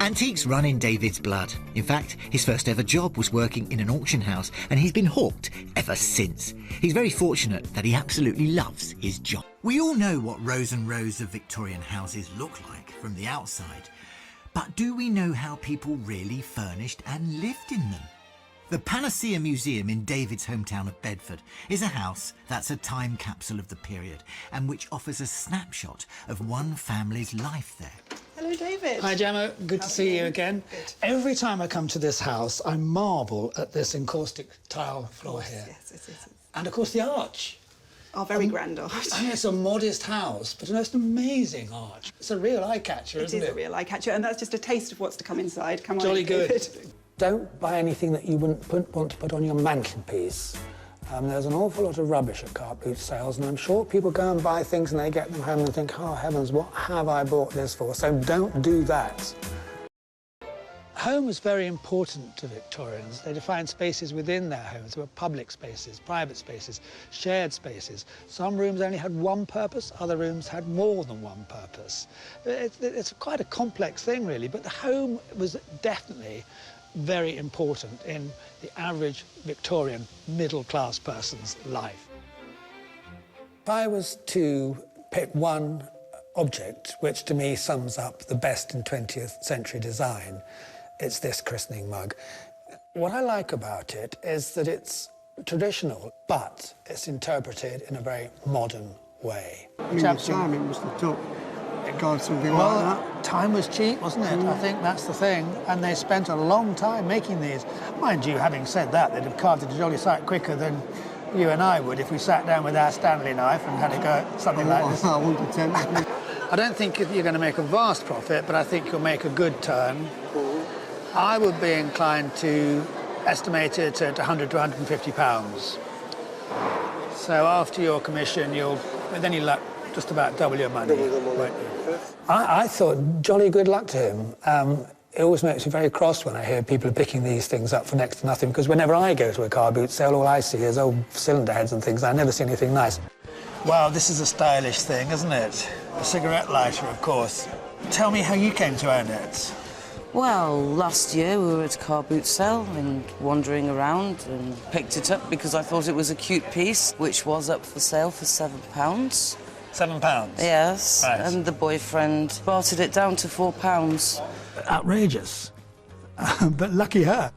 Antiques run in David's blood. In fact, his first ever job was working in an auction house, and he's been hooked ever since. He's very fortunate that he absolutely loves his job. We all know what rows and rows of Victorian houses look like from the outside, but do we know how people really furnished and lived in them? The Panacea Museum in David's hometown of Bedford is a house that's a time capsule of the period and which offers a snapshot of one family's life there. Hello, David. Hi, Gemma. Good to see you again. Good. Every time I come to this house, I marvel at this encaustic tile floor here. Yes. And, of course, the arch. Our very grand arch. I mean, it's a modest house, but an most amazing arch. It's a real eye-catcher, isn't it? It is a real eye-catcher, and that's just a taste of what's to come inside. Come on, Jolly David. good. Don't buy anything that you wouldn't want to put on your mantelpiece. There's an awful lot of rubbish at car boot sales, and I'm sure people go and buy things and they get them home and think, oh, heavens, what have I bought this for? So don't do that. Home was very important to Victorians. They defined spaces within their homes. There were public spaces, private spaces, shared spaces. Some rooms only had one purpose, other rooms had more than one purpose. It's quite a complex thing, really, but the home was definitely very important in the average Victorian middle-class person's life. If I was to pick one object which to me sums up the best in 20th century design, it's this christening mug. What I like about it is that it's traditional, but it's interpreted in a very modern way. I mean, the time it must have took to carve something like that. Time was cheap, wasn't it? I think that's the thing. And they spent a long time making these. Mind you, having said that, they'd have carved it a jolly sight quicker than you and I would if we sat down with our Stanley knife and had a go at something like this. I wouldn't attempt. I don't think you're going to make a vast profit, but I think you'll make a good turn. I would be inclined to estimate it at 100 to 150 pounds. So after your commission, with any luck, just about double your money, won't you? I thought jolly good luck to him. It always makes me very cross when I hear people are picking these things up for next to nothing, because whenever I go to a car boot sale, all I see is old cylinder heads and things. I never see anything nice. Well, this is a stylish thing, isn't it? A cigarette lighter, of course. Tell me how you came to own it. Well, last year we were at a car boot sale and wandering around and picked it up because I thought it was a cute piece, which was up for sale for £7. £7? Yes, right. And the boyfriend bartered it down to £4. Outrageous. But lucky her.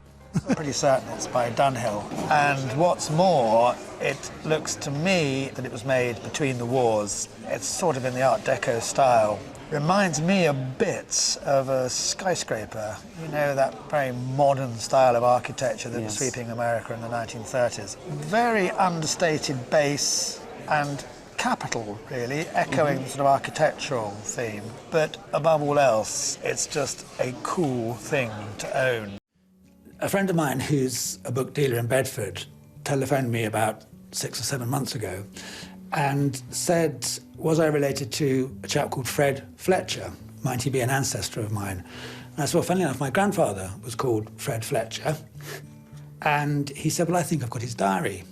I'm pretty certain it's by Dunhill. And what's more, it looks to me that it was made between the wars. It's sort of in the Art Deco style. Reminds me a bit of a skyscraper. You know, that very modern style of architecture that was sweeping America in the 1930s. Very understated base and capital, really, echoing the sort of architectural theme. But above all else, it's just a cool thing to own. A friend of mine who's a book dealer in Bedford telephoned me about 6 or 7 months ago and said, was I related to a chap called Fred Fletcher? Might he be an ancestor of mine? And I said, well, funnily enough, my grandfather was called Fred Fletcher. And he said, well, I think I've got his diary.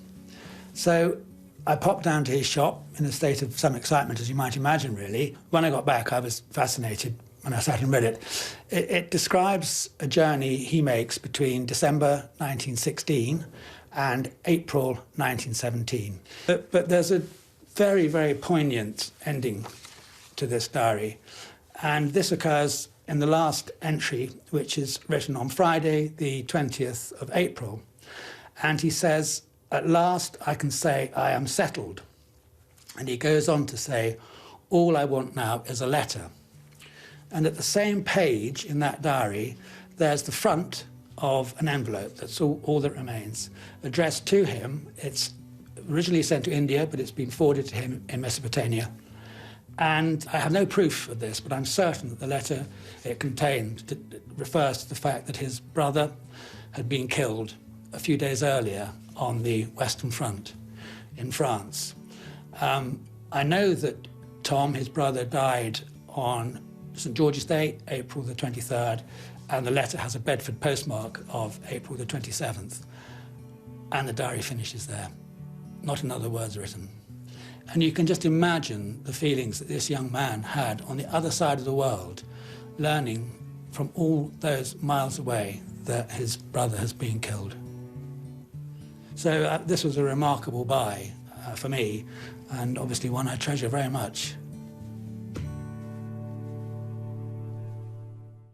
So I popped down to his shop in a state of some excitement, as you might imagine, really. When I got back, I was fascinated when I sat and read it. It describes a journey he makes between December 1916 and April 1917. But there's a very, very poignant ending to this diary. And this occurs in the last entry, which is written on Friday, the 20th of April. And he says, at last I can say I am settled. And he goes on to say, all I want now is a letter. And at the same page in that diary, there's the front of an envelope. That's all that remains. Addressed to him. It's originally sent to India, but it's been forwarded to him in Mesopotamia. And I have no proof of this, but I'm certain that the letter it contained refers to the fact that his brother had been killed a few days earlier on the Western Front in France. I know that Tom, his brother, died on St George's Day, April the 23rd, and the letter has a Bedford postmark of April the 27th. And the diary finishes there. Not another word's written. And you can just imagine the feelings that this young man had on the other side of the world, learning from all those miles away that his brother has been killed. So this was a remarkable buy for me, and obviously one I treasure very much.